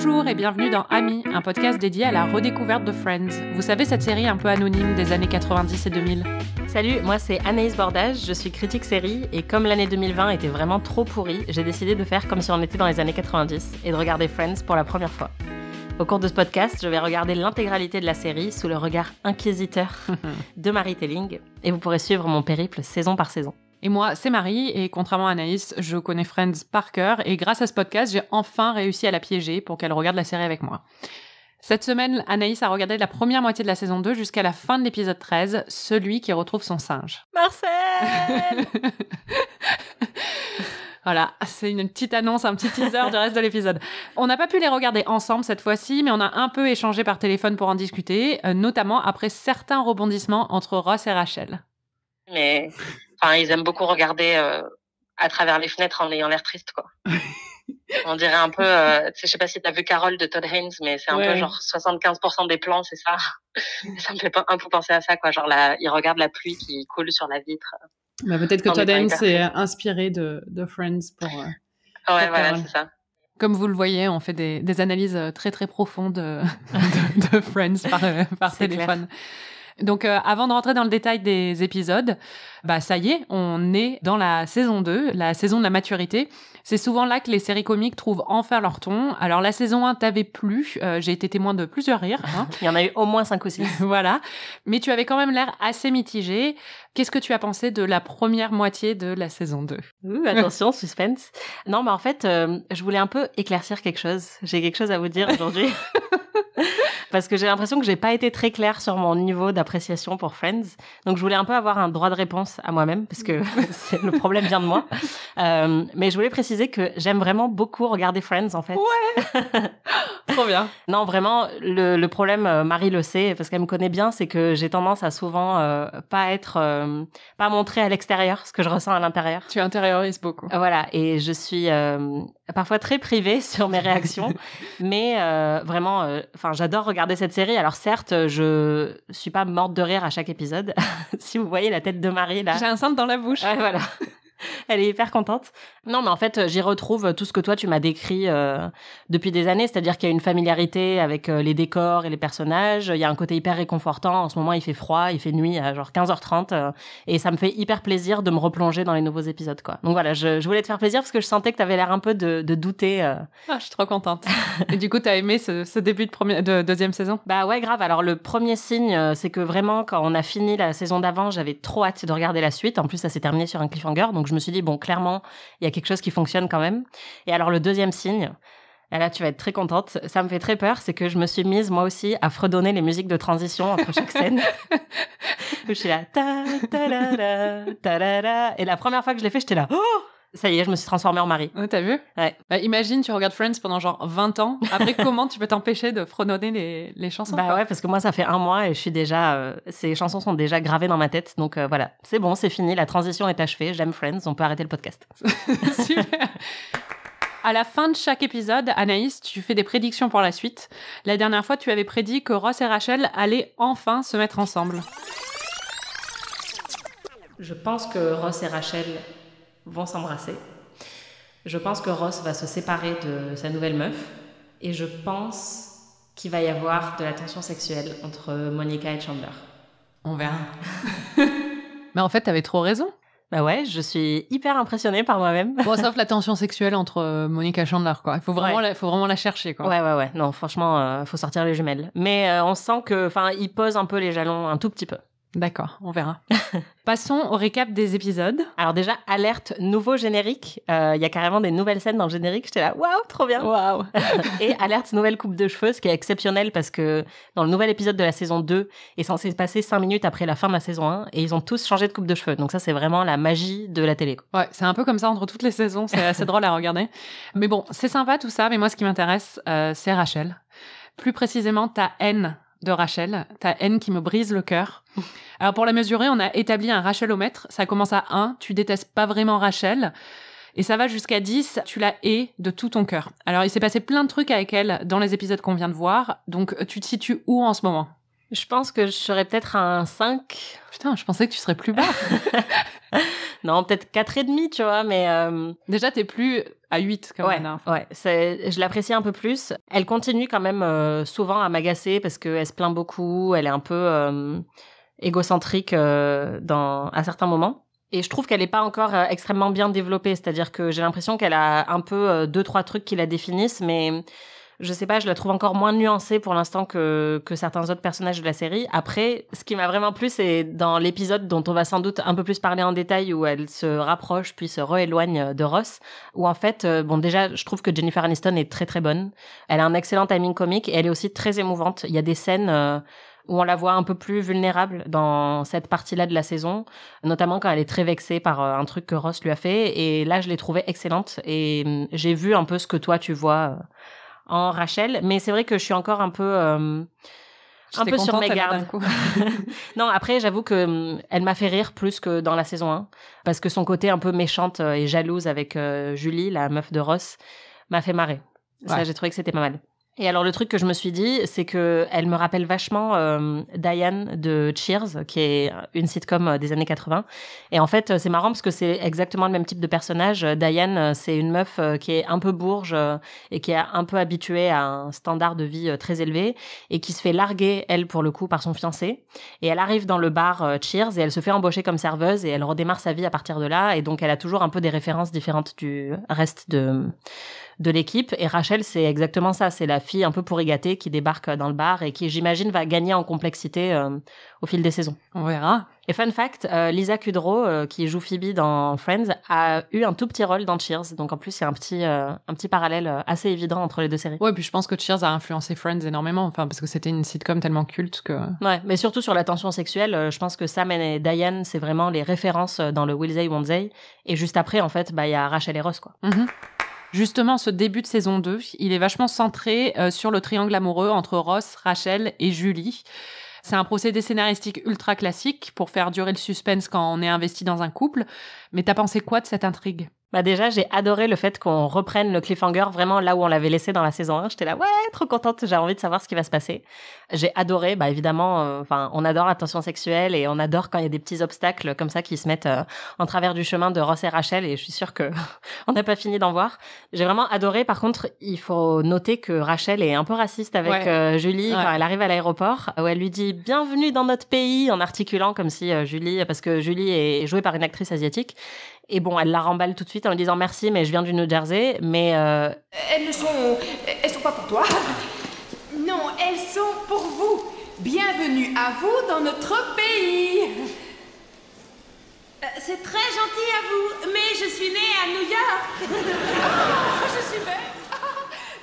Bonjour et bienvenue dans Amis, un podcast dédié à la redécouverte de Friends. Vous savez, cette série un peu anonyme des années 90 et 2000. Salut, moi c'est Anaïs Bordage, je suis critique série et comme l'année 2020 était vraiment trop pourrie, j'ai décidé de faire comme si on était dans les années 90 et de regarder Friends pour la première fois. Au cours de ce podcast, je vais regarder l'intégralité de la série sous le regard inquisiteur de Marie Telling et vous pourrez suivre mon périple saison par saison. Et moi, c'est Marie, et contrairement à Anaïs, je connais Friends par cœur, et grâce à ce podcast, j'ai enfin réussi à la piéger pour qu'elle regarde la série avec moi. Cette semaine, Anaïs a regardé la première moitié de la saison 2 jusqu'à la fin de l'épisode 13, celui qui retrouve son singe. Marcel Voilà, c'est une petite annonce, un petit teaser du reste de l'épisode. On n'a pas pu les regarder ensemble cette fois-ci, mais on a un peu échangé par téléphone pour en discuter, notamment après certains rebondissements entre Ross et Rachel. Mais ils aiment beaucoup regarder à travers les fenêtres en ayant l'air triste, quoi. On dirait un peu, je sais pas si t'as vu Carole de Todd Haynes, mais c'est un peu genre 75% des plans, c'est ça. Ça me fait un peu penser à ça, quoi. Genre ils regardent la pluie qui coule sur la vitre. Bah, peut-être que Todd Haynes s'est inspiré de Friends pour... ouais, voilà, c'est ça. Comme vous le voyez, on fait des analyses très très profondes de Friends par téléphone. Clair. Donc, avant de rentrer dans le détail des épisodes, ça y est, on est dans la saison 2, la saison de la maturité. C'est souvent là que les séries comiques trouvent enfin leur ton. Alors, la saison 1 t'avait plu, j'ai été témoin de plusieurs rires. Hein. Il y en a eu au moins 5 ou 6. Voilà, mais tu avais quand même l'air assez mitigé. Qu'est-ce que tu as pensé de la première moitié de la saison 2 ? Attention, suspense. Non, mais en fait, je voulais un peu éclaircir quelque chose. J'ai quelque chose à vous dire aujourd'hui. Parce que j'ai l'impression que j'ai pas été très claire sur mon niveau d'appréciation pour Friends. Donc, je voulais un peu avoir un droit de réponse à moi-même, parce que le problème vient de moi. Mais je voulais préciser que j'aime vraiment beaucoup regarder Friends, en fait. Ouais. Trop bien. Non, vraiment, le problème, Marie le sait, parce qu'elle me connaît bien, c'est que j'ai tendance à souvent pas montrer à l'extérieur ce que je ressens à l'intérieur. Tu intériorises beaucoup. Voilà, et je suis parfois très privée sur mes réactions, mais vraiment, j'adore regarder cette série. Alors certes, je suis pas morte de rire à chaque épisode. Si vous voyez la tête de Marie là, j'ai un sein dans la bouche. Ouais, voilà. Elle est hyper contente. Non, mais en fait, j'y retrouve tout ce que toi, tu m'as décrit depuis des années. C'est-à-dire qu'il y a une familiarité avec les décors et les personnages. Il y a un côté hyper réconfortant. En ce moment, il fait froid, il fait nuit à genre 15h30. Et ça me fait hyper plaisir de me replonger dans les nouveaux épisodes, quoi. Donc voilà, je voulais te faire plaisir parce que je sentais que tu avais l'air un peu de douter. Ah, je suis trop contente. Et du coup, t'as aimé ce début de deuxième saison ? Bah ouais, grave. Alors, le premier signe, c'est que vraiment, quand on a fini la saison d'avant, j'avais trop hâte de regarder la suite. En plus, ça s'est terminé sur un cliffhanger. Donc, je me suis dit, bon, clairement, il y a quelque chose qui fonctionne quand même. Et alors, le deuxième signe, et là, tu vas être très contente, ça me fait très peur, c'est que je me suis mise, moi aussi, à fredonner les musiques de transition entre chaque scène. Je suis là, ta ta la la, ta la la. Et la première fois que je l'ai fait, j'étais là, oh! Ça y est, je me suis transformée en Marie. Oh, t'as vu ? Ouais. Imagine, tu regardes Friends pendant genre 20 ans. Après, comment tu peux t'empêcher de fredonner les chansons ? Bah ouais, parce que moi, ça fait 1 mois et je suis déjà... ces chansons sont déjà gravées dans ma tête. Donc voilà, c'est bon, c'est fini. La transition est achevée. J'aime Friends. On peut arrêter le podcast. Super. À la fin de chaque épisode, Anaïs, tu fais des prédictions pour la suite. La dernière fois, tu avais prédit que Ross et Rachel allaient enfin se mettre ensemble. Je pense que Ross et Rachel vont s'embrasser. Je pense que Ross va se séparer de sa nouvelle meuf. Et je pense qu'il va y avoir de la tension sexuelle entre Monica et Chandler. On verra. Mais en fait, t'avais trop raison. Bah ouais, je suis hyper impressionnée par moi-même. Bon, sauf la tension sexuelle entre Monica et Chandler, quoi. Il faut vraiment la chercher, quoi. Ouais. Non, franchement, faut sortir les jumelles. Mais on sent que, il pose un peu les jalons un tout petit peu. D'accord, on verra. Passons au récap des épisodes. Alors déjà, alerte nouveau générique. Il y a carrément des nouvelles scènes dans le générique. J'étais là, waouh, trop bien. Waouh. Et alerte nouvelle coupe de cheveux, ce qui est exceptionnel parce que dans le nouvel épisode de la saison 2 est censé se passer 5 minutes après la fin de la saison 1 et ils ont tous changé de coupe de cheveux. Donc ça, c'est vraiment la magie de la télé. Ouais, c'est un peu comme ça entre toutes les saisons. C'est assez drôle à regarder. Mais bon, c'est sympa tout ça. Mais moi, ce qui m'intéresse, c'est Rachel. Plus précisément, ta haine de Rachel, ta haine qui me brise le cœur. Alors pour la mesurer, on a établi un Rachelomètre, ça commence à 1, tu détestes pas vraiment Rachel, et ça va jusqu'à 10, tu la hais de tout ton cœur. Alors il s'est passé plein de trucs avec elle dans les épisodes qu'on vient de voir, donc tu te situes où en ce moment ? Je pense que je serais peut-être un 5. Putain, je pensais que tu serais plus bas. Non, peut-être 4,5, tu vois, mais... Déjà, t'es plus à 8 comme Anna. Ouais, je l'apprécie un peu plus. Elle continue quand même souvent à m'agacer parce qu'elle se plaint beaucoup, elle est un peu égocentrique à certains moments. Et je trouve qu'elle n'est pas encore extrêmement bien développée, c'est-à-dire que j'ai l'impression qu'elle a un peu 2-3 trucs qui la définissent, mais je sais pas, je la trouve encore moins nuancée pour l'instant que certains autres personnages de la série. Après, ce qui m'a vraiment plu, c'est dans l'épisode dont on va sans doute un peu plus parler en détail, où elle se rapproche puis se rééloigne de Ross, où en fait, déjà, je trouve que Jennifer Aniston est très très bonne. Elle a un excellent timing comique et elle est aussi très émouvante. Il y a des scènes où on la voit un peu plus vulnérable dans cette partie-là de la saison, notamment quand elle est très vexée par un truc que Ross lui a fait. Et là, je l'ai trouvée excellente et j'ai vu un peu ce que toi, tu vois en Rachel. Mais c'est vrai que je suis encore un peu sur mes gardes. Non, après, j'avoue que elle m'a fait rire plus que dans la saison 1, parce que son côté un peu méchante et jalouse avec Julie, la meuf de Ross, m'a fait marrer. Ouais. Ça, j'ai trouvé que c'était pas mal. Et alors, le truc que je me suis dit, c'est que elle me rappelle vachement Diane de Cheers, qui est une sitcom des années 80. Et en fait, c'est marrant parce que c'est exactement le même type de personnage. Diane, c'est une meuf qui est un peu bourge et qui est un peu habituée à un standard de vie très élevé et qui se fait larguer, elle, pour le coup, par son fiancé. Et elle arrive dans le bar Cheers et elle se fait embaucher comme serveuse et elle redémarre sa vie à partir de là. Et donc, elle a toujours un peu des références différentes du reste de l'équipe. Et Rachel, c'est exactement ça. C'est la fille un peu pourri gâtée qui débarque dans le bar et qui, j'imagine, va gagner en complexité au fil des saisons. On verra. Et fun fact, Lisa Kudrow, qui joue Phoebe dans Friends, a eu un tout petit rôle dans Cheers. Donc en plus, il y a un petit parallèle assez évident entre les deux séries. Ouais, puis je pense que Cheers a influencé Friends énormément, enfin, parce que c'était une sitcom tellement culte que... Ouais, mais surtout sur la tension sexuelle, je pense que Sam et Diane, c'est vraiment les références dans le Will They, Won't They. Et juste après, en fait, il y a Rachel et Ross, quoi. Mm-hmm. Justement, ce début de saison 2, il est vachement centré sur le triangle amoureux entre Ross, Rachel et Julie. C'est un procédé scénaristique ultra classique pour faire durer le suspense quand on est investi dans un couple. Mais t'as pensé quoi de cette intrigue ? Déjà, j'ai adoré le fait qu'on reprenne le cliffhanger vraiment là où on l'avait laissé dans la saison 1. J'étais là, ouais, trop contente, j'ai envie de savoir ce qui va se passer. J'ai adoré, évidemment, on adore la tension sexuelle et on adore quand il y a des petits obstacles comme ça qui se mettent en travers du chemin de Ross et Rachel, et je suis sûre que on n'a pas fini d'en voir. J'ai vraiment adoré. Par contre, il faut noter que Rachel est un peu raciste avec Julie quand elle arrive à l'aéroport, où elle lui dit « Bienvenue dans notre pays » en articulant comme si parce que Julie est jouée par une actrice asiatique. Et bon, elle la remballe tout de suite en lui disant merci, mais je viens du New Jersey, mais... Elles sont pas pour toi. Non, elles sont pour vous. Bienvenue à vous dans notre pays. C'est très gentil à vous, mais je suis née à New York. Je suis belle.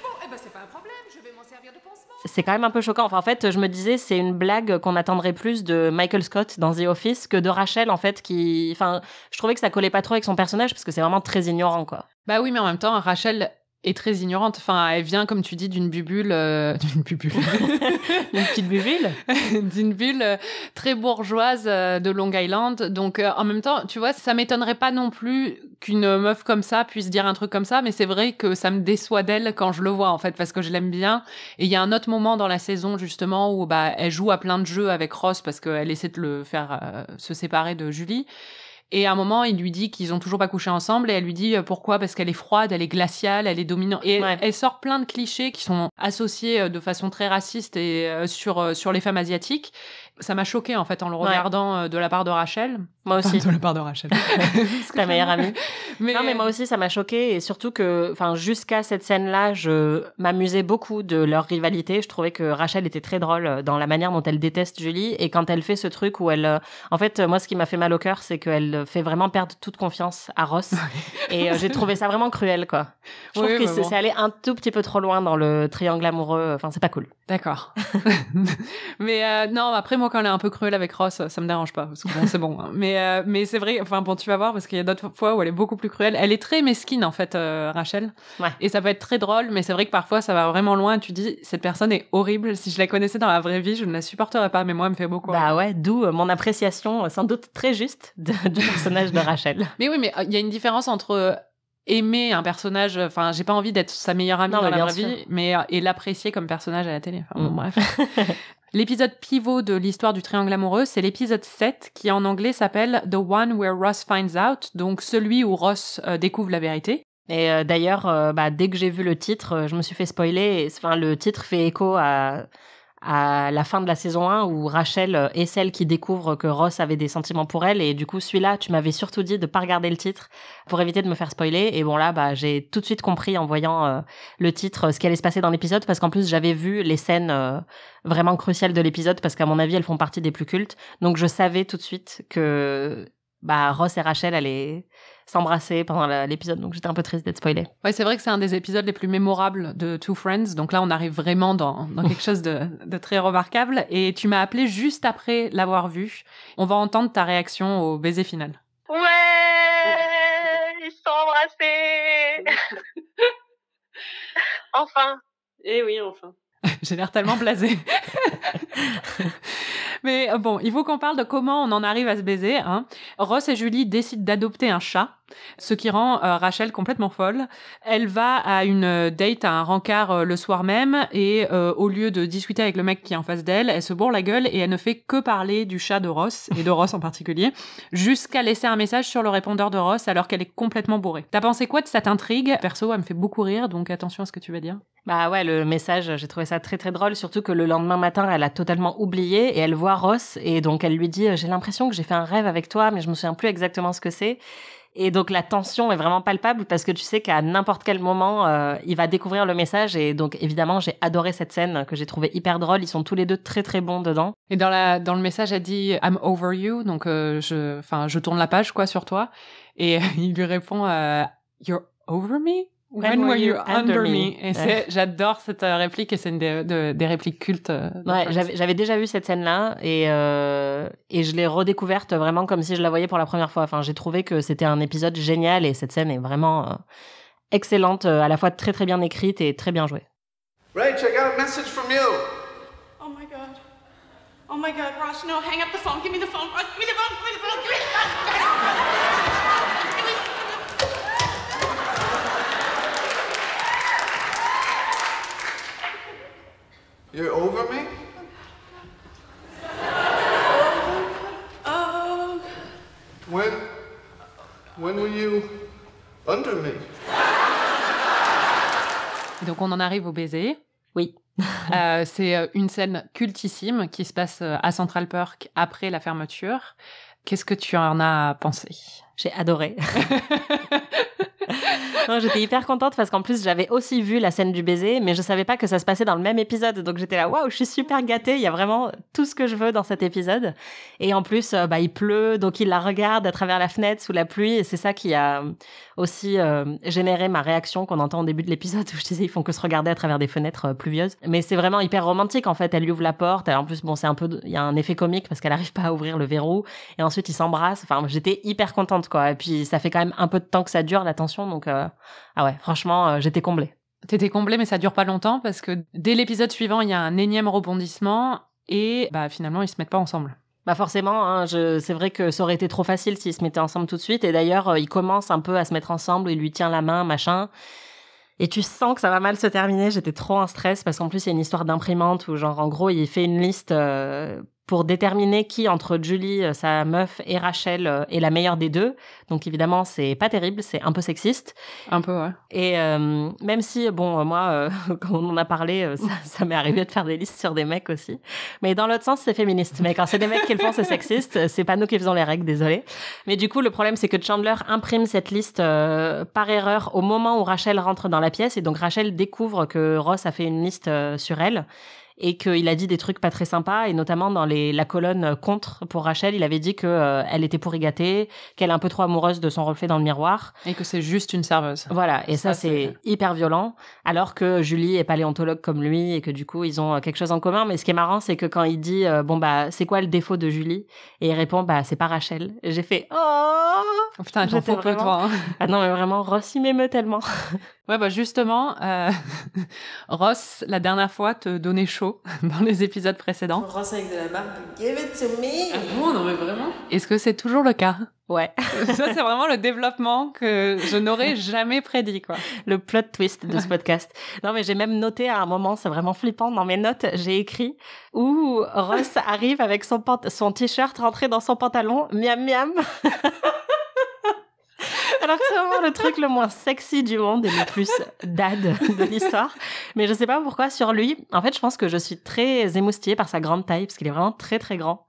Bon, c'est pas un problème, je vais m'en servir de pansement. C'est quand même un peu choquant. Enfin, en fait, je me disais, c'est une blague qu'on attendrait plus de Michael Scott dans The Office que de Rachel, en fait, qui... Enfin, je trouvais que ça collait pas trop avec son personnage parce que c'est vraiment très ignorant, quoi. Bah oui, mais en même temps, Rachel est très ignorante. Enfin, elle vient, comme tu dis, d'une bulle... d'une bulle. Une petite bulle. D'une bulle très bourgeoise de Long Island. Donc, en même temps, tu vois, ça m'étonnerait pas non plus qu'une meuf comme ça puisse dire un truc comme ça, mais c'est vrai que ça me déçoit d'elle quand je le vois, en fait, parce que je l'aime bien. Et il y a un autre moment dans la saison, justement, où elle joue à plein de jeux avec Ross parce qu'elle essaie de le faire se séparer de Julie. Et à un moment, il lui dit qu'ils ont toujours pas couché ensemble et elle lui dit pourquoi ? Parce qu'elle est froide, elle est glaciale, elle est dominante. Et elle sort plein de clichés qui sont associés de façon très raciste et sur les femmes asiatiques. Ça m'a choquée, en fait, en le regardant de la part de Rachel. Moi aussi. De la part de Rachel. Ta meilleure amie. Non, mais moi aussi, ça m'a choquée. Et surtout que, jusqu'à cette scène-là, je m'amusais beaucoup de leur rivalité. Je trouvais que Rachel était très drôle dans la manière dont elle déteste Julie. Et quand elle fait ce truc où elle... En fait, moi, ce qui m'a fait mal au cœur, c'est qu'elle fait vraiment perdre toute confiance à Ross. Et j'ai trouvé ça vraiment cruel, quoi. Je trouve que c'est allé un tout petit peu trop loin dans le triangle amoureux. Enfin, c'est pas cool. D'accord. Mais non, après, moi, quand elle est un peu cruelle avec Ross, ça me dérange pas. Parce que bon, c'est bon. Hein. Mais c'est vrai, tu vas voir, parce qu'il y a d'autres fois où elle est beaucoup plus cruelle. Elle est très mesquine, en fait, Rachel. Ouais. Et ça peut être très drôle, mais c'est vrai que parfois, ça va vraiment loin. Tu dis, cette personne est horrible. Si je la connaissais dans la vraie vie, je ne la supporterais pas. Mais moi, elle me fait beaucoup. D'où mon appréciation, sans doute très juste, du personnage de Rachel. Mais oui, mais il y a une différence entre... aimer un personnage, j'ai pas envie d'être sa meilleure amie dans la vraie vie, et l'apprécier comme personnage à la télé. Bref. L'épisode pivot de l'histoire du triangle amoureux, c'est l'épisode 7 qui en anglais s'appelle The One Where Ross Finds Out, donc celui où Ross découvre la vérité. Et d'ailleurs, dès que j'ai vu le titre, je me suis fait spoiler. Le titre fait écho à la fin de la saison 1 où Rachel est celle qui découvre que Ross avait des sentiments pour elle. Et du coup, celui-là, tu m'avais surtout dit de pas regarder le titre pour éviter de me faire spoiler. Et bon, là, j'ai tout de suite compris en voyant le titre ce qui allait se passer dans l'épisode, parce qu'en plus, j'avais vu les scènes vraiment cruciales de l'épisode, parce qu'à mon avis, elles font partie des plus cultes. Donc, je savais tout de suite que Ross et Rachel allaient s'embrasser pendant l'épisode, donc j'étais un peu triste d'être spoilée. Ouais, c'est vrai que c'est un des épisodes les plus mémorables de Two Friends, donc là on arrive vraiment dans quelque chose de très remarquable, et tu m'as appelé juste après l'avoir vu. On va entendre ta réaction au baiser final. Ouais, ils sont embrassés. Enfin. Eh oui, enfin. J'ai l'air tellement blasée. Mais bon, il faut qu'on parle de comment on en arrive à se baiser. Ross et Julie décident d'adopter un chat, ce qui rend Rachel complètement folle. Elle va à une date à un rencard le soir même et au lieu de discuter avec le mec qui est en face d'elle, elle se bourre la gueule et elle ne fait que parler du chat de Ross, et de Ross en particulier, jusqu'à laisser un message sur le répondeur de Ross alors qu'elle est complètement bourrée. T'as pensé quoi de cette intrigue ? Perso, elle me fait beaucoup rire, donc attention à ce que tu vas dire. Ouais, le message, j'ai trouvé ça très très drôle, surtout que le lendemain matin, elle a totalement oublié et elle voit Ross et donc elle lui dit « J'ai l'impression que j'ai fait un rêve avec toi, mais je me souviens plus exactement ce que c'est ». Et donc la tension est vraiment palpable parce que tu sais qu'à n'importe quel moment, il va découvrir le message. Et donc évidemment, j'ai adoré cette scène que j'ai trouvée hyper drôle. Ils sont tous les deux très très bons dedans. Et dans le message, elle dit « I'm over you », donc je tourne la page quoi sur toi. Et il lui répond « You're over me ? When were you under me ?» Et j'adore cette réplique, et c'est une des répliques cultes. Ouais, j'avais déjà vu cette scène-là et je l'ai redécouverte vraiment comme si je la voyais pour la première fois. Enfin, j'ai trouvé que c'était un épisode génial et cette scène est vraiment excellente, à la fois très très bien écrite et très bien jouée. Rach, I got a message from you. Oh my god. Oh my god, Ross, no, hang up the phone. Give me the phone, Ross. Give me the phone, give me the phone, give me the phone. You're over me? Oh. When were you under me? Donc on en arrive au baiser. Oui. C'est une scène cultissime qui se passe à Central Park après la fermeture. Qu'est-ce que tu en as pensé ? J'ai adoré. Non, j'étais hyper contente parce qu'en plus j'avais aussi vu la scène du baiser, mais je savais pas que ça se passait dans le même épisode, donc j'étais là waouh, je suis super gâtée, il y a vraiment tout ce que je veux dans cet épisode. Et en plus il pleut, donc il la regarde à travers la fenêtre sous la pluie, et c'est ça qui a aussi généré ma réaction qu'on entend au début de l'épisode où je disais ils font que se regarder à travers des fenêtres pluvieuses. Mais c'est vraiment hyper romantique en fait, elle lui ouvre la porte, en plus bon c'est un peu, il y a un effet comique parce qu'elle arrive pas à ouvrir le verrou, et ensuite ils s'embrassent. Enfin j'étais hyper contente quoi, et puis ça fait quand même un peu de temps que ça dure la tension, donc ah ouais, franchement, j'étais comblée. T'étais comblée, mais ça dure pas longtemps parce que dès l'épisode suivant, il y a un énième rebondissement et finalement, ils se mettent pas ensemble. Forcément, c'est vrai que ça aurait été trop facile s'ils se mettaient ensemble tout de suite. Et d'ailleurs, ils commencent un peu à se mettre ensemble, il lui tient la main, machin. Et tu sens que ça va mal se terminer. J'étais trop en stress parce qu'en plus, il y a une histoire d'imprimante où genre, en gros, il fait une liste pour déterminer qui, entre Julie, sa meuf, et Rachel, est la meilleure des deux. Donc évidemment, c'est pas terrible, c'est un peu sexiste. Un peu, ouais. Et même si, bon, moi, quand on en a parlé, ça m'est arrivé de faire des listes sur des mecs aussi. Mais dans l'autre sens, c'est féministe. Mais quand c'est des mecs qui le font, c'est sexiste. C'est pas nous qui faisons les règles, désolé. Mais du coup, le problème, c'est que Chandler imprime cette liste par erreur au moment où Rachel rentre dans la pièce. Et donc, Rachel découvre que Ross a fait une liste sur elle. Et qu'il a dit des trucs pas très sympas, et notamment dans la colonne contre pour Rachel, il avait dit que elle était pourri gâtée, qu'elle est un peu trop amoureuse de son reflet dans le miroir. Et que c'est juste une serveuse. Voilà, et ça c'est hyper violent, alors que Julie est paléontologue comme lui, et que du coup ils ont quelque chose en commun. Mais ce qui est marrant, c'est que quand il dit c'est quoi le défaut de Julie, et il répond c'est pas Rachel. Et j'ai fait oh putain, j'en fais peu toi. Ah non mais vraiment, Ross il m'émeut tellement. Ouais, justement, Ross, la dernière fois, te donnait chaud chaud dans les épisodes précédents. Ross avec de la barbe, give it to me. Ah bon, non mais vraiment? Est-ce que c'est toujours le cas? Ouais. Ça, c'est vraiment le développement que je n'aurais jamais prédit, quoi. Le plot twist de ce podcast. Non, mais j'ai même noté à un moment, c'est vraiment flippant, dans mes notes, j'ai écrit où Ross arrive avec son t-shirt rentré dans son pantalon, miam miam. Alors que c'est vraiment le truc le moins sexy du monde et le plus dad de l'histoire. Mais je sais pas pourquoi sur lui, en fait, je pense que je suis très émoustillée par sa grande taille, parce qu'il est vraiment très très grand.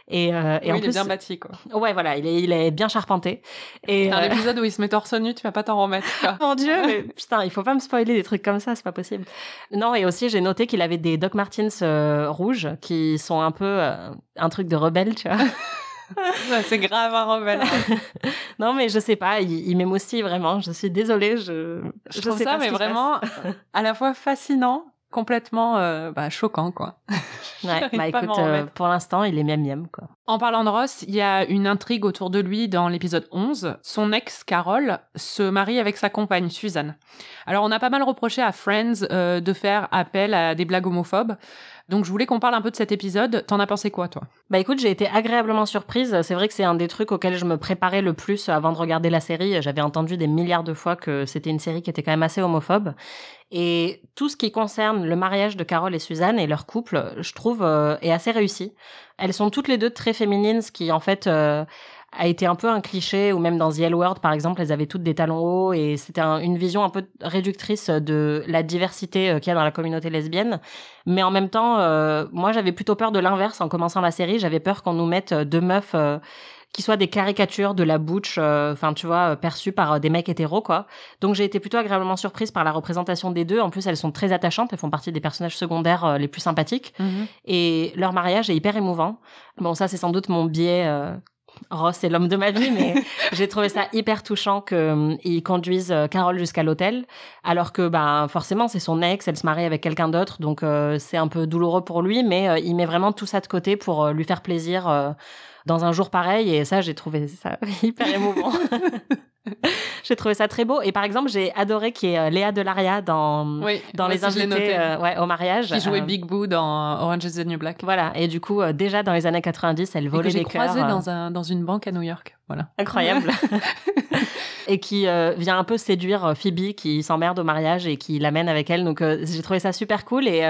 Et oui, en il plus, est bien bâti, quoi. Ouais, voilà, il est bien charpenté. Et Dans l'épisode où il se met torse nu, tu vas pas t'en remettre, quoi. Mon Dieu, mais putain, il faut pas me spoiler des trucs comme ça, c'est pas possible. Non, et aussi, j'ai noté qu'il avait des Doc Martens rouges, qui sont un peu un truc de rebelle, tu vois. Ouais, c'est grave un rebelle. Non, mais je sais pas, il m'émoustille vraiment. Je suis désolée, je trouve sais ça, pas mais vraiment, à la fois fascinant, complètement choquant, quoi. Ouais, bah écoute, pour l'instant, il est miam quoi. En parlant de Ross, il y a une intrigue autour de lui dans l'épisode 11. Son ex, Carol, se marie avec sa compagne, Suzanne. Alors, on a pas mal reproché à Friends de faire appel à des blagues homophobes. Donc, je voulais qu'on parle un peu de cet épisode. T'en as pensé quoi, toi? Bah écoute, j'ai été agréablement surprise. C'est vrai que c'est un des trucs auxquels je me préparais le plus avant de regarder la série. J'avais entendu des milliards de fois que c'était une série qui était quand même assez homophobe. Et tout ce qui concerne le mariage de Carol et Suzanne et leur couple, je trouve, est assez réussi. Elles sont toutes les deux très féminines, ce qui en fait a été un peu un cliché, ou même dans The L Word par exemple, elles avaient toutes des talons hauts, et c'était une vision un peu réductrice de la diversité qu'il y a dans la communauté lesbienne. Mais en même temps, moi j'avais plutôt peur de l'inverse en commençant la série. J'avais peur qu'on nous mette deux meufs qui soient des caricatures de la butch, tu vois, perçues par des mecs hétéros, quoi. Donc j'ai été plutôt agréablement surprise par la représentation des deux. En plus, elles sont très attachantes, elles font partie des personnages secondaires les plus sympathiques. Mm-hmm. Et leur mariage est hyper émouvant. Bon, ça, c'est sans doute mon biais... Ross est l'homme de ma vie, mais j'ai trouvé ça hyper touchant qu'ils conduisent Carol jusqu'à l'hôtel, alors que forcément c'est son ex, elle se marie avec quelqu'un d'autre, donc c'est un peu douloureux pour lui, mais il met vraiment tout ça de côté pour lui faire plaisir dans un jour pareil, et ça, j'ai trouvé ça hyper émouvant. J'ai trouvé ça très beau. Et par exemple, j'ai adoré qu'il y ait Léa Delaria dans les invités au mariage. Qui jouait Big Boo dans Orange is the New Black. Voilà. Et du coup, déjà dans les années 90, elle volait des cœurs. J'ai croisé dans une banque à New York. Voilà. Incroyable. Et qui vient un peu séduire Phoebe, qui s'emmerde au mariage et qui l'amène avec elle. Donc, j'ai trouvé ça super cool. Et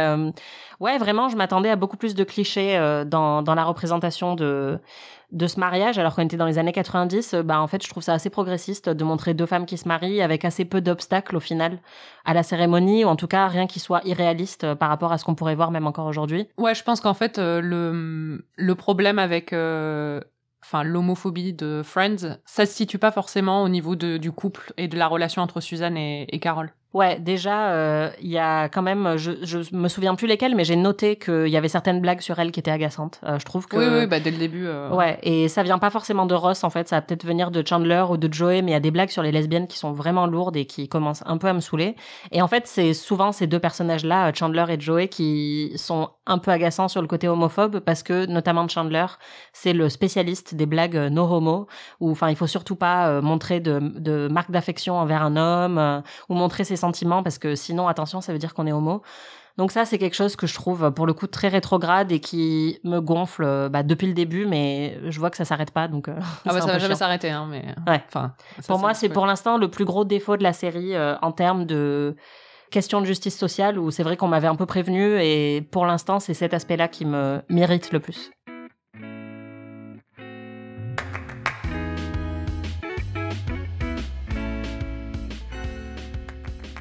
ouais, vraiment, je m'attendais à beaucoup plus de clichés dans la représentation de ce mariage, alors qu'on était dans les années 90, en fait, je trouve ça assez progressiste de montrer deux femmes qui se marient avec assez peu d'obstacles au final à la cérémonie, ou en tout cas rien qui soit irréaliste par rapport à ce qu'on pourrait voir même encore aujourd'hui. Ouais, je pense qu'en fait, le problème avec l'homophobie de Friends, ça se situe pas forcément au niveau du couple et de la relation entre Suzanne et Carol. Ouais, déjà, il y a quand même, je me souviens plus lesquelles, mais j'ai noté qu'il y avait certaines blagues sur elle qui étaient agaçantes. Je trouve que... Oui, dès le début. Ouais, et ça vient pas forcément de Ross, en fait, ça va peut-être venir de Chandler ou de Joey, mais il y a des blagues sur les lesbiennes qui sont vraiment lourdes et qui commencent un peu à me saouler. Et en fait, c'est souvent ces deux personnages-là, Chandler et Joey, qui sont un peu agaçants sur le côté homophobe, parce que, notamment Chandler, c'est le spécialiste des blagues no homo, où, il faut surtout pas montrer de marque d'affection envers un homme, ou montrer ses sentiments, parce que sinon, attention, ça veut dire qu'on est homo. Donc ça, c'est quelque chose que je trouve, pour le coup, très rétrograde et qui me gonfle depuis le début, mais je vois que ça s'arrête pas, donc ça va jamais s'arrêter, hein, mais... Ouais. Pour moi, c'est pour l'instant le plus gros défaut de la série en termes de question de justice sociale, où c'est vrai qu'on m'avait un peu prévenu, et pour l'instant, c'est cet aspect-là qui m'irrite le plus.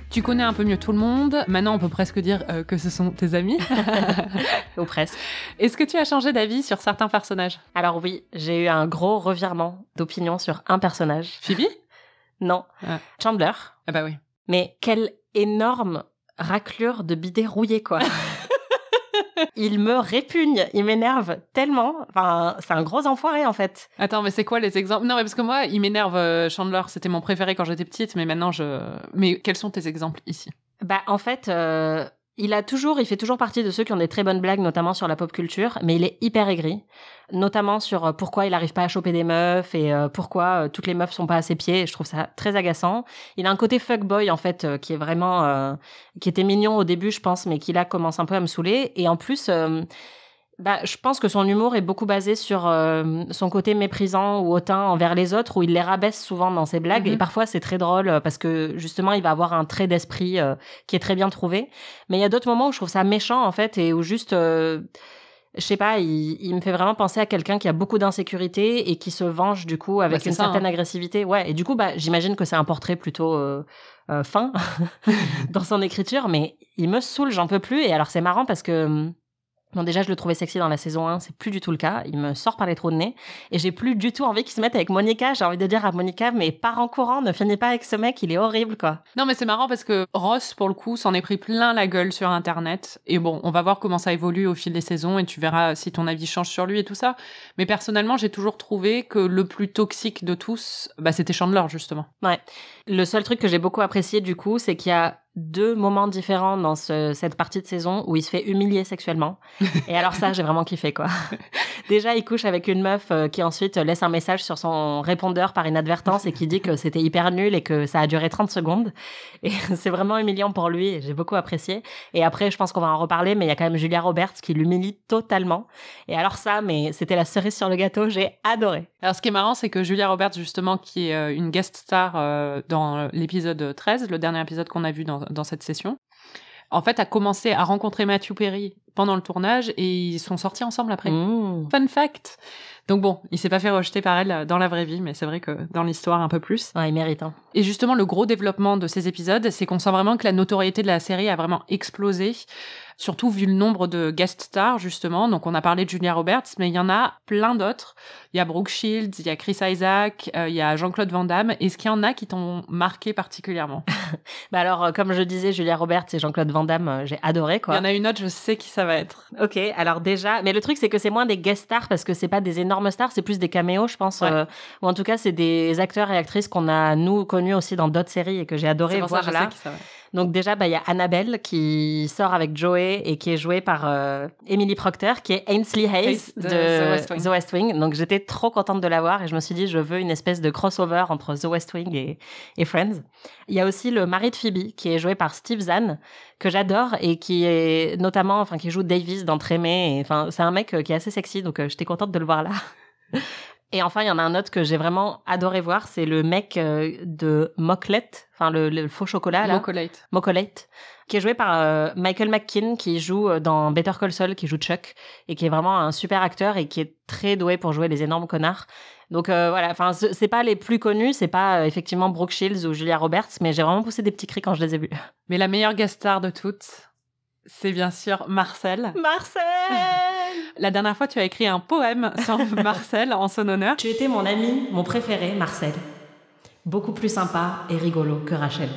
Tu connais un peu mieux tout le monde. Maintenant, on peut presque dire que ce sont tes amis. Ou presque. Est-ce que tu as changé d'avis sur certains personnages? Alors oui, j'ai eu un gros revirement d'opinion sur un personnage. Phoebe? Non. Ah. Chandler. Ah bah oui. Mais quelle énorme raclure de bidet rouillé, quoi. Il me répugne, il m'énerve tellement. C'est un gros enfoiré, en fait. Attends, mais c'est quoi les exemples? Non, mais parce que moi, il m'énerve, Chandler. C'était mon préféré quand j'étais petite, mais maintenant, Mais quels sont tes exemples ici? En fait, Il fait toujours partie de ceux qui ont des très bonnes blagues, notamment sur la pop culture, mais il est hyper aigri, notamment sur pourquoi il arrive pas à choper des meufs et pourquoi toutes les meufs sont pas à ses pieds. Et je trouve ça très agaçant. Il a un côté fuckboy, en fait, qui est vraiment, qui était mignon au début, je pense, mais qui là commence un peu à me saouler. Et en plus, je pense que son humour est beaucoup basé sur son côté méprisant ou hautain envers les autres, où il les rabaisse souvent dans ses blagues. Et parfois, c'est très drôle parce que justement, il va avoir un trait d'esprit qui est très bien trouvé. Mais il y a d'autres moments où je trouve ça méchant, en fait, et où juste, je sais pas, il me fait vraiment penser à quelqu'un qui a beaucoup d'insécurité et qui se venge du coup avec une certaine agressivité. Ouais. Et du coup, j'imagine que c'est un portrait plutôt fin dans son écriture, mais il me saoule, j'en peux plus. Et alors, c'est marrant parce que bon, déjà, je le trouvais sexy dans la saison 1, c'est plus du tout le cas. Il me sort par les trous de nez. Et j'ai plus du tout envie qu'il se mette avec Monica. J'ai envie de dire à Monica, mais pars en courant, ne finis pas avec ce mec, il est horrible, quoi. Non, mais c'est marrant parce que Ross, pour le coup, s'en est pris plein la gueule sur Internet. Et bon, on va voir comment ça évolue au fil des saisons et tu verras si ton avis change sur lui et tout ça. Mais personnellement, j'ai toujours trouvé que le plus toxique de tous, c'était Chandler, justement. Ouais. Le seul truc que j'ai beaucoup apprécié, du coup, c'est qu'il y a 2 moments différents dans cette partie de saison où il se fait humilier sexuellement. Et alors ça, j'ai vraiment kiffé, quoi. Déjà, il couche avec une meuf qui ensuite laisse un message sur son répondeur par inadvertance et qui dit que c'était hyper nul et que ça a duré 30 secondes. Et c'est vraiment humiliant pour lui et j'ai beaucoup apprécié. Et après, je pense qu'on va en reparler, mais il y a quand même Julia Roberts qui l'humilie totalement. Et alors ça, mais c'était la cerise sur le gâteau, j'ai adoré. Alors ce qui est marrant, c'est que Julia Roberts, justement, qui est une guest star dans l'épisode 13, le dernier épisode qu'on a vu dans cette session, en fait, a commencé à rencontrer Matthew Perry pendant le tournage et ils sont sortis ensemble après. Fun fact. Donc bon, il s'est pas fait rejeter par elle dans la vraie vie, mais c'est vrai que dans l'histoire un peu plus. Ouais, il mérite. Hein. Et justement, le gros développement de ces épisodes, c'est qu'on sent vraiment que la notoriété de la série a vraiment explosé. Surtout vu le nombre de guest stars, justement. Donc, on a parlé de Julia Roberts, mais il y en a plein d'autres. Il y a Brooke Shields, il y a Chris Isaac, il y a Jean-Claude Van Damme. Est-ce qu'il y en a qui t'ont marqué particulièrement? Alors, comme je disais, Julia Roberts et Jean-Claude Van Damme, j'ai adoré, quoi. Il y en a une autre, je sais qui ça va être. Ok, alors déjà... Mais le truc, c'est que c'est moins des guest stars, parce que c'est pas des énormes stars, c'est plus des caméos, je pense. Ouais. Ou en tout cas, c'est des acteurs et actrices qu'on a, nous, connus aussi dans d'autres séries et que j'ai adoré voir ça, là. Je sais qui ça va. Donc déjà, il y a Annabelle qui sort avec Joey et qui est jouée par Emily Procter, qui est Ainsley Hayes de The West Wing. Donc j'étais trop contente de la voir et je me suis dit, je veux une espèce de crossover entre The West Wing et Friends. Il y a aussi le mari de Phoebe, qui est joué par Steve Zahn, que j'adore et qui est notamment, qui joue Davis dans Trémé. C'est un mec qui est assez sexy, donc j'étais contente de le voir là. Et enfin, il y en a un autre que j'ai vraiment adoré voir, c'est le mec de Mocklett, le faux chocolat, là. Mockolate, qui est joué par Michael McKean, qui joue dans Better Call Saul, qui joue Chuck, et qui est vraiment un super acteur et qui est très doué pour jouer les énormes connards. Donc voilà, c'est pas les plus connus, c'est pas effectivement Brooke Shields ou Julia Roberts, mais j'ai vraiment poussé des petits cris quand je les ai vus. Mais la meilleure guest star de toutes, c'est bien sûr Marcel. Marcel! La dernière fois, tu as écrit un poème sur Marcel en son honneur. Tu étais mon ami, mon préféré, Marcel. Beaucoup plus sympa et rigolo que Rachel.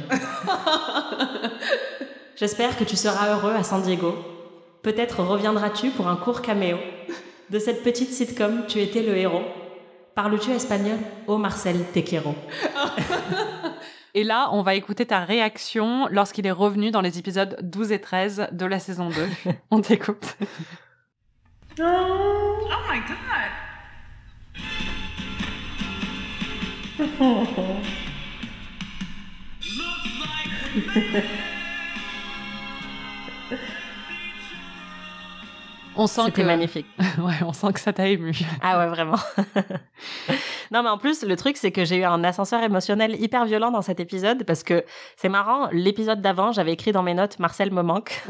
J'espère que tu seras heureux à San Diego. Peut-être reviendras-tu pour un court caméo. De cette petite sitcom, tu étais le héros. Parles-tu espagnol? Oh Marcel, te quiero. Et là, on va écouter ta réaction lorsqu'il est revenu dans les épisodes 12 et 13 de la saison 2. On t'écoute. Oh my God! On sent C'était magnifique. Ouais, on sent que ça t'a ému. Ah ouais, vraiment. Non, mais en plus, le truc, c'est que j'ai eu un ascenseur émotionnel hyper violent dans cet épisode parce que c'est marrant, l'épisode d'avant, j'avais écrit dans mes notes « Marcel me manque ».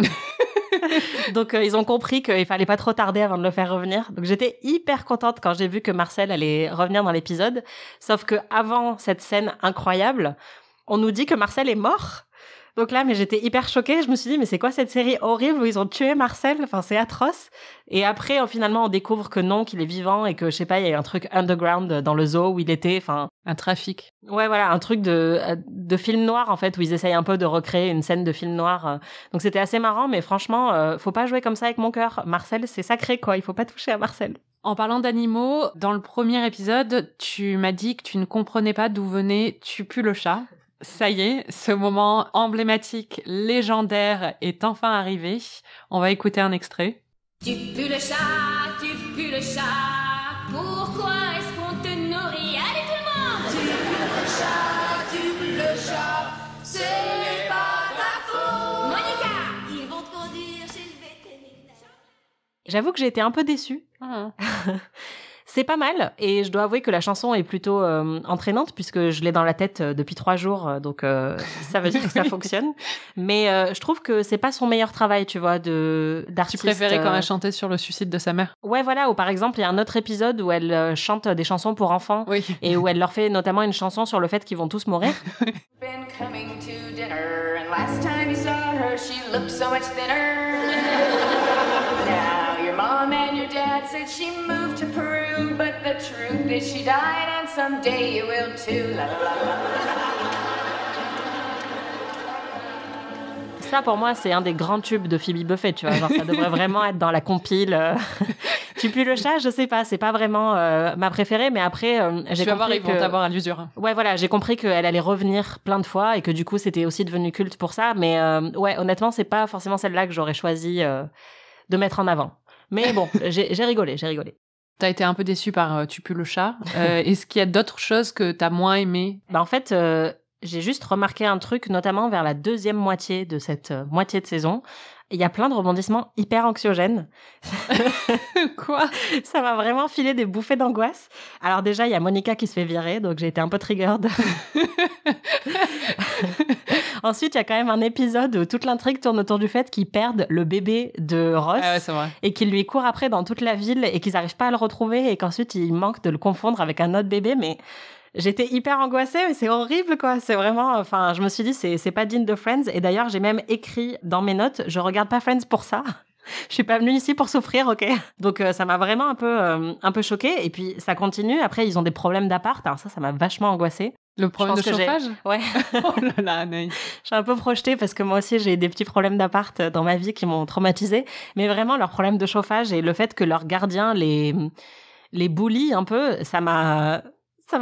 Donc, ils ont compris qu'il fallait pas trop tarder avant de le faire revenir. Donc, j'étais hyper contente quand j'ai vu que Marcel allait revenir dans l'épisode. Sauf que avant cette scène incroyable, on nous dit que Marcel est mort. Donc là, mais j'étais hyper choquée. Je me suis dit, mais c'est quoi cette série horrible où ils ont tué Marcel? C'est atroce. Et après, finalement, on découvre que non, qu'il est vivant et que, je sais pas, il y a eu un truc underground dans le zoo où il était, un trafic. Ouais, voilà, un truc de film noir, en fait, où ils essayent un peu de recréer une scène de film noir. Donc c'était assez marrant, mais franchement, faut pas jouer comme ça avec mon cœur. Marcel, c'est sacré, quoi. Il faut pas toucher à Marcel. En parlant d'animaux, dans le premier épisode, tu m'as dit que tu ne comprenais pas d'où venait Tu pues le chat. Ça y est, ce moment emblématique, légendaire est enfin arrivé. On va écouter un extrait. Tu pues le chat, pourquoi est-ce qu'on te nourrit? Allez tout le monde! Tu pues le chat, ce n'est pas ta faute! Monica! Ils vont te conduire chez le vétérinaire. J'avoue que j'ai été un peu déçue. C'est pas mal, et je dois avouer que la chanson est plutôt entraînante, puisque je l'ai dans la tête depuis 3 jours, donc ça veut dire que ça fonctionne. Mais je trouve que c'est pas son meilleur travail, tu vois, d'artiste. Tu préférais quand elle chantait sur le suicide de sa mère? Ouais, voilà, ou par exemple, il y a un autre épisode où elle chante des chansons pour enfants, Oui. et où elle leur fait notamment une chanson sur le fait qu'ils vont tous mourir. Been coming to dinner, and last time you saw her, she looked so much thinner. Now your mom and your dad said she moved to Peru, but the truth is she died, and someday you will too. La la la la. Ça, pour moi, c'est un des grands tubes de Phoebe Buffett, tu vois. Genre, ça devrait vraiment être dans la compile. Tu pues le chat, je sais pas, c'est pas vraiment ma préférée, mais après, j'ai Tu vas voir, compris ils vont t'avoir à l'usure. Ouais, voilà, j'ai compris qu'elle allait revenir plein de fois et que du coup, c'était aussi devenu culte pour ça. Mais ouais, honnêtement, c'est pas forcément celle-là que j'aurais choisi de mettre en avant. Mais bon, j'ai rigolé. T'as été un peu déçue par Tu pues le chat. Est-ce qu'il y a d'autres choses que t'as moins aimées? Bah en fait, j'ai juste remarqué un truc, notamment vers la deuxième moitié de cette moitié de saison. Il y a plein de rebondissements hyper anxiogènes. Quoi? Ça m'a vraiment filé des bouffées d'angoisse. Alors déjà, il y a Monica qui se fait virer, donc j'ai été un peu triggered. Ensuite, il y a quand même un épisode où toute l'intrigue tourne autour du fait qu'ils perdent le bébé de Ross. Ah ouais, c'est vrai. Et qu'ils lui courent après dans toute la ville et qu'ils n'arrivent pas à le retrouver et qu'ensuite, ils manquent de le confondre avec un autre bébé. Mais j'étais hyper angoissée, mais c'est horrible, quoi. C'est vraiment... Enfin, je me suis dit, c'est pas digne de Friends. Et d'ailleurs, j'ai même écrit dans mes notes, je regarde pas Friends pour ça. Je suis pas venue ici pour souffrir, ok? Donc, ça m'a vraiment un peu choquée. Et puis, ça continue. Après, ils ont des problèmes d'appart. Alors ça m'a vachement angoissée. Le problème de chauffage? Ouais. Oh là là, Anaïs. Je suis un peu projetée parce que moi aussi, j'ai des petits problèmes d'appart dans ma vie qui m'ont traumatisée. Mais vraiment, leurs problèmes de chauffage et le fait que leurs gardiens les bully un peu, ça m'a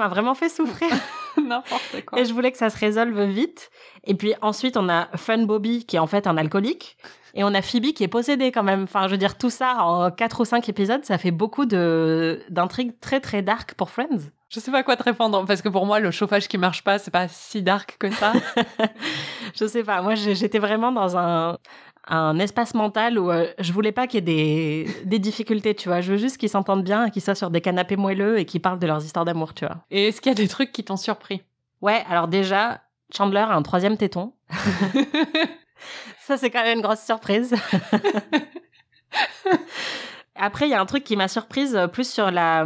vraiment fait souffrir. N'importe quoi. Et je voulais que ça se résolve vite. Et puis ensuite, on a Fun Bobby qui est en fait un alcoolique. Et on a Phoebe qui est possédée quand même. Enfin, je veux dire, tout ça en 4 ou 5 épisodes, ça fait beaucoup d'intrigues très très dark pour Friends. Je sais pas quoi te répondre, parce que pour moi, le chauffage qui marche pas, c'est pas si dark que ça. Je sais pas. Moi, j'étais vraiment dans un espace mental où je voulais pas qu'il y ait des difficultés, tu vois. Je veux juste qu'ils s'entendent bien, qu'ils soient sur des canapés moelleux et qu'ils parlent de leurs histoires d'amour, tu vois. Et est-ce qu'il y a des trucs qui t'ont surpris? Ouais, alors déjà, Chandler a un 3e téton. Ça, c'est quand même une grosse surprise. Après, il y a un truc qui m'a surprise plus sur la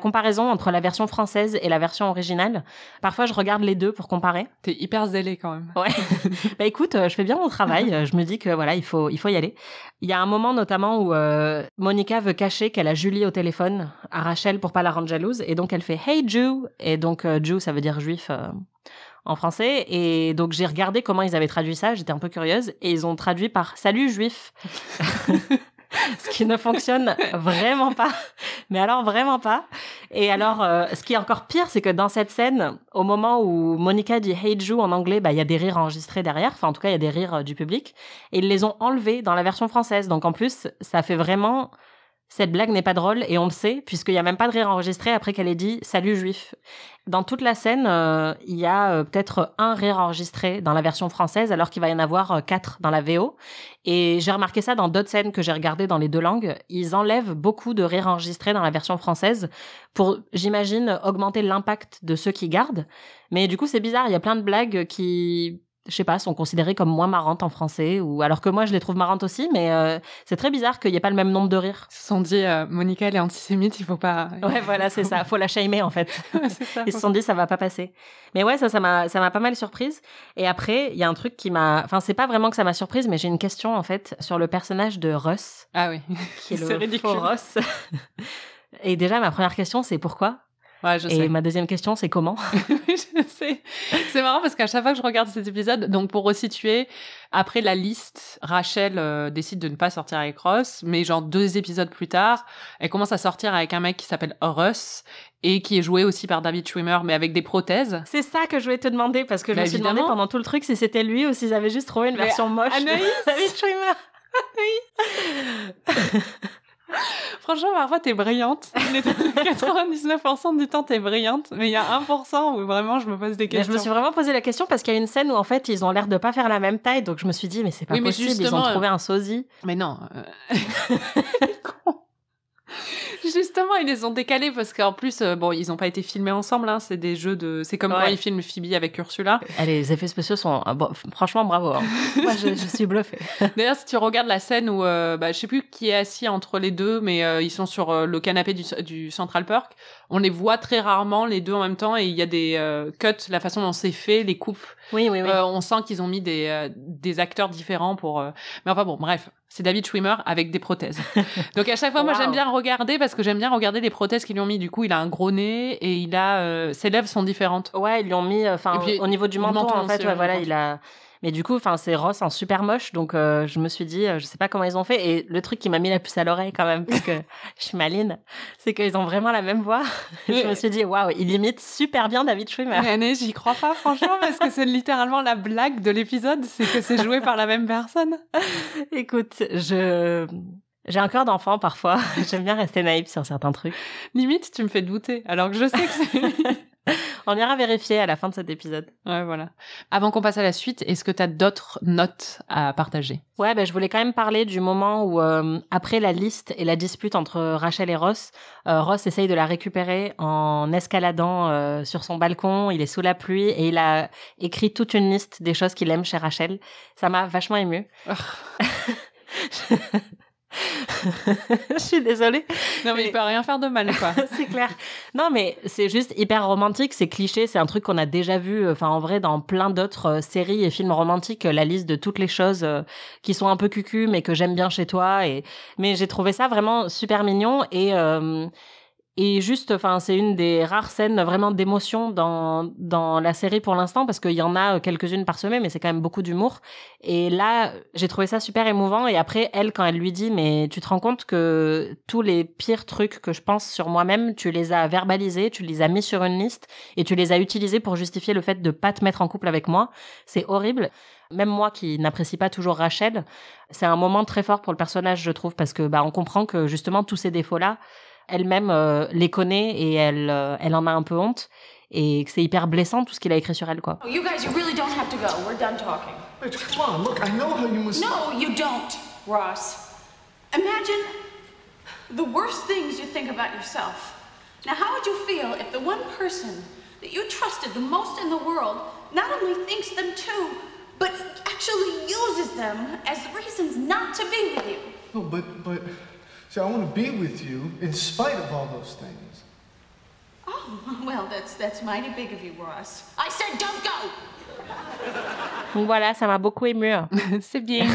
comparaison entre la version française et la version originale. Parfois, je regarde les deux pour comparer. T'es hyper zélée quand même. Ouais. Bah écoute, je fais bien mon travail. Je me dis que voilà, il faut y aller. Il y a un moment notamment où Monica veut cacher qu'elle a Julie au téléphone à Rachel pour pas la rendre jalouse. Et donc, elle fait « Hey, Jew !» Et donc, Jew, ça veut dire juif en français. Et donc, j'ai regardé comment ils avaient traduit ça. J'étais un peu curieuse. Et ils ont traduit par « Salut, juif !» Ce qui ne fonctionne vraiment pas. Mais alors, vraiment pas. Et alors, ce qui est encore pire, c'est que dans cette scène, au moment où Monica dit « Hey Jew » en anglais, bah, il y a des rires enregistrés derrière. Enfin, en tout cas, il y a des rires du public. Et ils les ont enlevés dans la version française. Donc, en plus, ça fait vraiment... Cette blague n'est pas drôle, et on le sait, puisqu'il n'y a même pas de rire enregistré après qu'elle ait dit « Salut, juif ». Dans toute la scène, il y a peut-être un rire enregistré dans la version française, alors qu'il va y en avoir 4 dans la VO. Et j'ai remarqué ça dans d'autres scènes que j'ai regardées dans les 2 langues. Ils enlèvent beaucoup de rires enregistrés dans la version française pour, j'imagine, augmenter l'impact de ceux qui gardent. Mais du coup, c'est bizarre, il y a plein de blagues qui... je sais pas, sont considérées comme moins marrantes en français, ou alors que moi je les trouve marrantes aussi, mais c'est très bizarre qu'il n'y ait pas le même nombre de rires. Ils se sont dit, Monica, elle est antisémite, il faut pas... Ouais, voilà, c'est ça, faut la shamer en fait. C'est ça, Ils se sont dit, ça va pas passer. Mais ouais, ça m'a pas mal surprise. Et après, il y a un truc qui m'a... Enfin, c'est pas vraiment que ça m'a surprise, mais j'ai une question en fait sur le personnage de Russ. Ah oui, qui est c'est le ridicule. faux Ross. Et déjà, ma première question, c'est pourquoi ? Ouais, je Et sais. ma deuxième question, c'est comment? Oui, je sais. C'est marrant parce qu'à chaque fois que je regarde cet épisode, donc pour resituer, après la liste, Rachel décide de ne pas sortir avec Ross, mais genre 2 épisodes plus tard, elle commence à sortir avec un mec qui s'appelle Russ et qui est joué aussi par David Schwimmer, mais avec des prothèses. C'est ça que je voulais te demander, parce que je Bah, me suis demandé évidemment. pendant tout le truc si c'était lui ou s'ils avaient juste trouvé une Mais version moche Anaïs de David Schwimmer. Franchement, parfois, t'es brillante. 99% du temps, t'es brillante, mais il y a 1% où vraiment, je me pose des Mais questions. je me suis vraiment posé la question parce qu'il y a une scène où en fait ils ont l'air de pas faire la même taille, donc je me suis dit mais c'est pas Oui, mais possible, ils justement, ont trouvé un sosie. Mais non. Con. Justement, ils les ont décalés parce qu'en plus, bon, ils n'ont pas été filmés ensemble. Hein, c'est des jeux de. C'est comme Ouais. quand ils filment Phoebe avec Ursula. Les effets spéciaux sont franchement bravo. Hein. Moi je suis bluffée. D'ailleurs, si tu regardes la scène où, je sais plus qui est assis entre les deux, mais ils sont sur le canapé du Central Park. On les voit très rarement les deux en même temps et il y a des cuts, la façon dont c'est fait, les coupes. Oui. On sent qu'ils ont mis des acteurs différents pour. Mais enfin bon, bref, c'est David Schwimmer avec des prothèses. Donc à chaque fois, moi Wow. j'aime bien regarder parce que j'aime bien regarder les prothèses qu'ils lui ont mis. Du coup, il a un gros nez et il a ses lèvres sont différentes. Ouais, ils lui ont mis Et puis, au niveau du menton en fait, aussi, ouais, ouais, voilà, le il a. Mais du coup, c'est Ross en super moche, donc je me suis dit, je sais pas comment ils ont fait. Et le truc qui m'a mis la puce à l'oreille quand même, parce que je suis maline, c'est qu'ils ont vraiment la même voix. Je me suis dit, waouh, il imite super bien David Schwimmer. Mais Anne, j'y crois pas franchement parce que c'est littéralement la blague de l'épisode, c'est que c'est joué par la même personne. Écoute, j'ai un cœur d'enfant parfois. J'aime bien rester naïve sur certains trucs. Limite, tu me fais douter alors que je sais que c'est. On ira vérifier à la fin de cet épisode. Ouais, voilà. Avant qu'on passe à la suite, est-ce que tu as d'autres notes à partager? Ouais, je voulais quand même parler du moment où, après la liste et la dispute entre Rachel et Ross, Ross essaye de la récupérer en escaladant sur son balcon. Il est sous la pluie et il a écrit toute une liste des choses qu'il aime chez Rachel. Ça m'a vachement émue. Je suis désolée. Non, mais il peut rien faire de mal, quoi. C'est clair. Non, mais c'est juste hyper romantique, c'est cliché, c'est un truc qu'on a déjà vu, en vrai, dans plein d'autres séries et films romantiques, la liste de toutes les choses qui sont un peu cucu, mais que j'aime bien chez toi. Mais j'ai trouvé ça vraiment super mignon et juste, c'est une des rares scènes vraiment d'émotion dans la série pour l'instant, parce qu'il y en a quelques-unes par semaine, mais c'est quand même beaucoup d'humour. Et là, j'ai trouvé ça super émouvant. Et après, elle, quand elle lui dit, mais tu te rends compte que tous les pires trucs que je pense sur moi-même, tu les as verbalisés, tu les as mis sur une liste et tu les as utilisés pour justifier le fait de pas te mettre en couple avec moi. C'est horrible. Même moi qui n'apprécie pas toujours Rachel, c'est un moment très fort pour le personnage, je trouve, parce que on comprend que justement tous ces défauts-là, elle-même les connaît et elle en a un peu honte et que c'est hyper blessant tout ce qu'il a écrit sur elle, quoi. Oh, you guys, you really don't have to go. We're done talking. Wait, come on, look, I know how you must... No, you don't, Ross. Imagine the worst things you think about yourself. Now, how would you feel if the one person that you trusted the most in the world not only thinks them too, but actually uses them as reasons not to be with you? No, but... See, I want to be with you in spite of all those things. Oh, well, that's mighty big of you, Ross. I said don't go! Donc voilà, ça m'a beaucoup émue. C'est bien.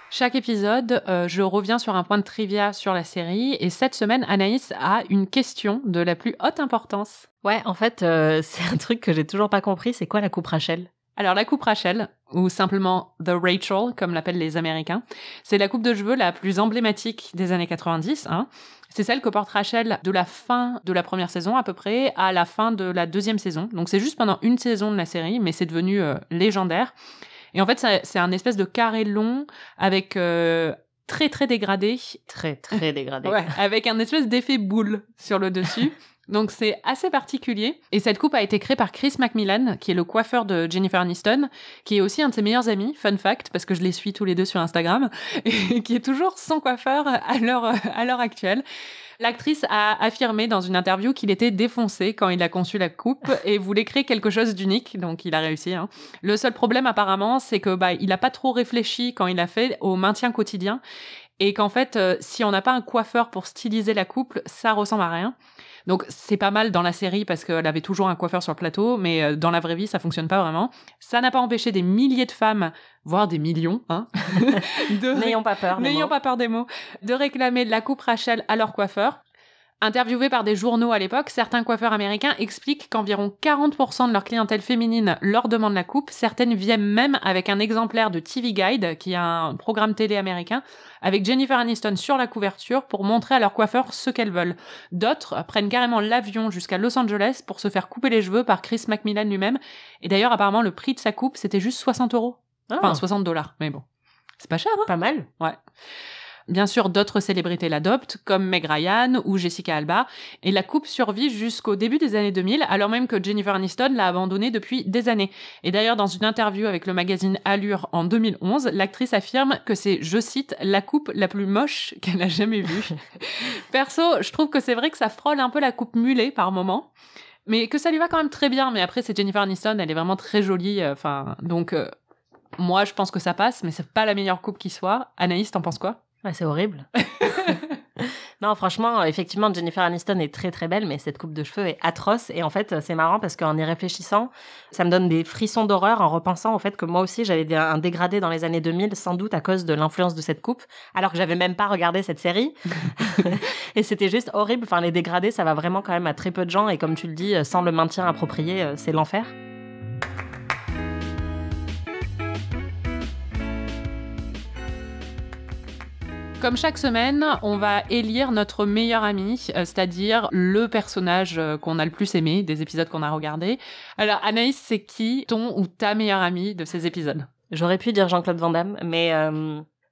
Chaque épisode, je reviens sur un point de trivia sur la série. Et cette semaine, Anaïs a une question de la plus haute importance. Ouais, en fait, c'est un truc que j'ai toujours pas compris. C'est quoi la coupe Rachel? Alors, la coupe Rachel, ou simplement The Rachel, comme l'appellent les Américains, c'est la coupe de cheveux la plus emblématique des années 90. Hein. C'est celle que porte Rachel de la fin de la première saison, à peu près, à la fin de la deuxième saison. Donc, c'est juste pendant une saison de la série, mais c'est devenu légendaire. Et en fait, c'est un espèce de carré long avec très, très dégradé. Très, très dégradé. Ouais, avec un espèce d'effet boule sur le dessus. Donc, c'est assez particulier. Et cette coupe a été créée par Chris Macmillan, qui est le coiffeur de Jennifer Aniston, qui est aussi un de ses meilleurs amis, fun fact, parce que je les suis tous les deux sur Instagram, et qui est toujours son coiffeur à l'heure actuelle. L'actrice a affirmé dans une interview qu'il était défoncé quand il a conçu la coupe et voulait créer quelque chose d'unique, donc il a réussi. Hein. Le seul problème apparemment, c'est que il a pas trop réfléchi quand il a fait au maintien quotidien et qu'en fait, si on n'a pas un coiffeur pour styliser la coupe, ça ressemble à rien. Donc c'est pas mal dans la série parce qu'elle avait toujours un coiffeur sur le plateau, mais dans la vraie vie, ça fonctionne pas vraiment. Ça n'a pas empêché des milliers de femmes, voire des millions, hein, N'ayons pas peur des mots. N'ayons pas peur des mots, de réclamer la coupe Rachel à leur coiffeur. Interviewés par des journaux à l'époque, certains coiffeurs américains expliquent qu'environ 40% de leur clientèle féminine leur demande la coupe. Certaines viennent même avec un exemplaire de TV Guide, qui est un programme télé américain, avec Jennifer Aniston sur la couverture pour montrer à leur coiffeur ce qu'elles veulent. D'autres prennent carrément l'avion jusqu'à Los Angeles pour se faire couper les cheveux par Chris McMillan lui-même. Et d'ailleurs, apparemment, le prix de sa coupe, c'était juste 60 €. Enfin, $60, mais bon. C'est pas cher, hein? Pas mal. Ouais. Bien sûr, d'autres célébrités l'adoptent, comme Meg Ryan ou Jessica Alba, et la coupe survit jusqu'au début des années 2000, alors même que Jennifer Aniston l'a abandonnée depuis des années. Et d'ailleurs, dans une interview avec le magazine Allure en 2011, l'actrice affirme que c'est, je cite, la coupe la plus moche qu'elle a jamais vue. Perso, je trouve que c'est vrai que ça frôle un peu la coupe mulet par moment, mais que ça lui va quand même très bien. Mais après, c'est Jennifer Aniston, elle est vraiment très jolie, donc moi, je pense que ça passe, mais c'est pas la meilleure coupe qui soit. Anaïs, t'en penses quoi? Ouais, c'est horrible. Non, franchement, effectivement, Jennifer Aniston est très très belle, mais cette coupe de cheveux est atroce. Et en fait, c'est marrant parce qu'en y réfléchissant, ça me donne des frissons d'horreur en repensant au fait que moi aussi, j'avais un dégradé dans les années 2000, sans doute à cause de l'influence de cette coupe, alors que j'avais même pas regardé cette série. Et c'était juste horrible. Enfin, les dégradés, ça va vraiment quand même à très peu de gens. Et comme tu le dis, sans le maintien approprié, c'est l'enfer. Comme chaque semaine, on va élire notre meilleur ami, c'est-à-dire le personnage qu'on a le plus aimé des épisodes qu'on a regardés. Alors Anaïs, c'est qui ton ou ta meilleure amie de ces épisodes? J'aurais pu dire Jean-Claude Van Damme, mais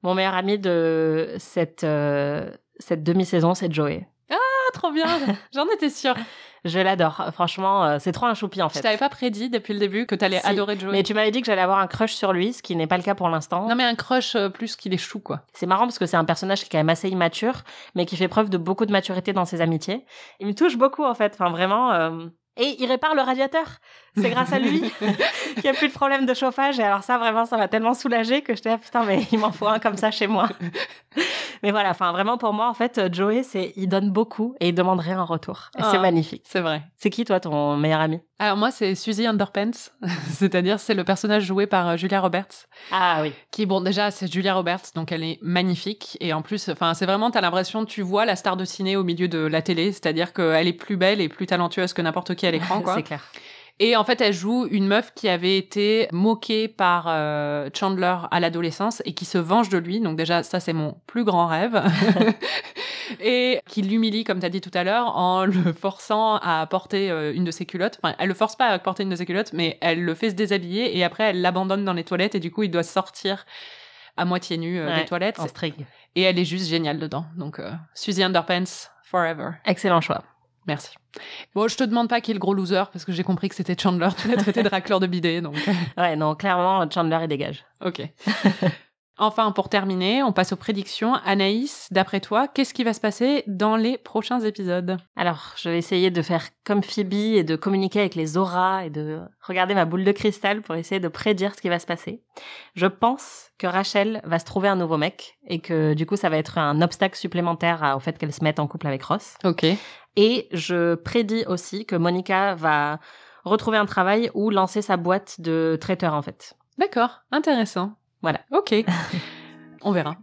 mon meilleur ami de cette demi-saison, c'est Joey. Ah, trop bien. J'en étais sûre. Je l'adore. Franchement, c'est trop un choupi, en fait. Je t'avais pas prédit depuis le début que t'allais adorer Joey. Mais tu m'avais dit que j'allais avoir un crush sur lui, ce qui n'est pas le cas pour l'instant. Non, mais un crush plus qu'il est chou, quoi. C'est marrant parce que c'est un personnage qui est quand même assez immature, mais qui fait preuve de beaucoup de maturité dans ses amitiés. Il me touche beaucoup, en fait. Enfin, vraiment... Et il répare le radiateur. C'est grâce à lui qu'il n'y a plus de problème de chauffage. Et alors ça, vraiment, ça m'a tellement soulagée que j'étais là, putain, mais il m'en faut un comme ça chez moi. Mais voilà, enfin, vraiment, pour moi, en fait, Joey, il donne beaucoup et il demande rien en retour. Et c'est magnifique. C'est vrai. C'est qui, toi, ton meilleur ami? Alors moi, c'est Suzy Underpants. C'est-à-dire, c'est le personnage joué par Julia Roberts. Ah oui. Qui, bon, déjà, c'est Julia Roberts, donc elle est magnifique. Et en plus, enfin, c'est vraiment, t'as l'impression, tu vois la star de ciné au milieu de la télé. C'est-à-dire qu'elle est plus belle et plus talentueuse que n'importe qui à l'écran, quoi. C'est clair. Et en fait, elle joue une meuf qui avait été moquée par Chandler à l'adolescence et qui se venge de lui. Donc déjà, ça, c'est mon plus grand rêve. Et qui l'humilie, comme tu as dit tout à l'heure, en le forçant à porter une de ses culottes. Enfin, elle le force pas à porter une de ses culottes, mais elle le fait se déshabiller et après, elle l'abandonne dans les toilettes et du coup, il doit sortir à moitié nu des toilettes. En string. Et elle est juste géniale dedans. Donc, Suzy Underpants, forever. Excellent choix. Merci. Bon, je te demande pas qui est le gros loser, parce que j'ai compris que c'était Chandler. Tu l'as traité de racleur de bidet, donc... Ouais, non, clairement, Chandler, il dégage. Ok. Enfin, pour terminer, on passe aux prédictions. Anaïs, d'après toi, qu'est-ce qui va se passer dans les prochains épisodes? Alors, je vais essayer de faire comme Phoebe et de communiquer avec les auras et de regarder ma boule de cristal pour essayer de prédire ce qui va se passer. Je pense que Rachel va se trouver un nouveau mec et que du coup, ça va être un obstacle supplémentaire au fait qu'elle se mette en couple avec Ross. Ok. Et je prédis aussi que Monica va retrouver un travail ou lancer sa boîte de traiteur, en fait. D'accord, intéressant. Voilà. Ok. On verra.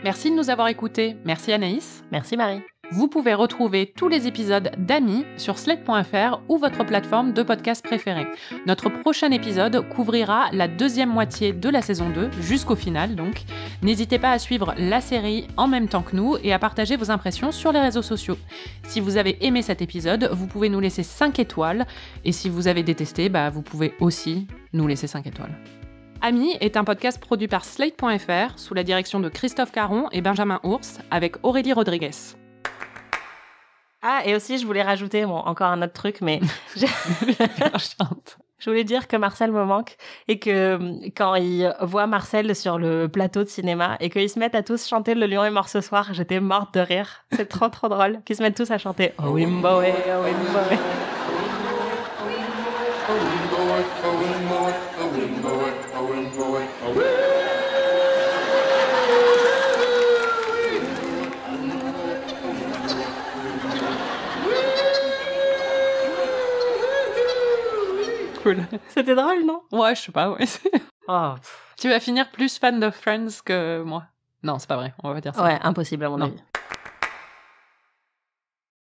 Merci de nous avoir écoutés. Merci Anaïs. Merci Marie. Vous pouvez retrouver tous les épisodes d'Amis sur slate.fr ou votre plateforme de podcast préférée. Notre prochain épisode couvrira la deuxième moitié de la saison 2, jusqu'au final donc. N'hésitez pas à suivre la série en même temps que nous et à partager vos impressions sur les réseaux sociaux. Si vous avez aimé cet épisode, vous pouvez nous laisser 5 étoiles. Et si vous avez détesté, vous pouvez aussi nous laisser 5 étoiles. Amis est un podcast produit par slate.fr sous la direction de Christophe Caron et Benjamin Ours avec Aurélie Rodriguez. Ah, et aussi, je voulais rajouter, encore un autre truc, mais je voulais dire que Marcel me manque et que quand ils voient Marcel sur le plateau de cinéma et qu'ils se mettent à tous chanter Le Lion est mort ce soir, j'étais morte de rire. C'est trop trop drôle qu'ils se mettent tous à chanter Oh Wimboe, oh Wimboe. Cool. C'était drôle, non? Ouais, je sais pas, ouais. Oh. Tu vas finir plus fan de Friends que moi. Non, c'est pas vrai, on va pas dire ça. Ouais, impossible à mon avis.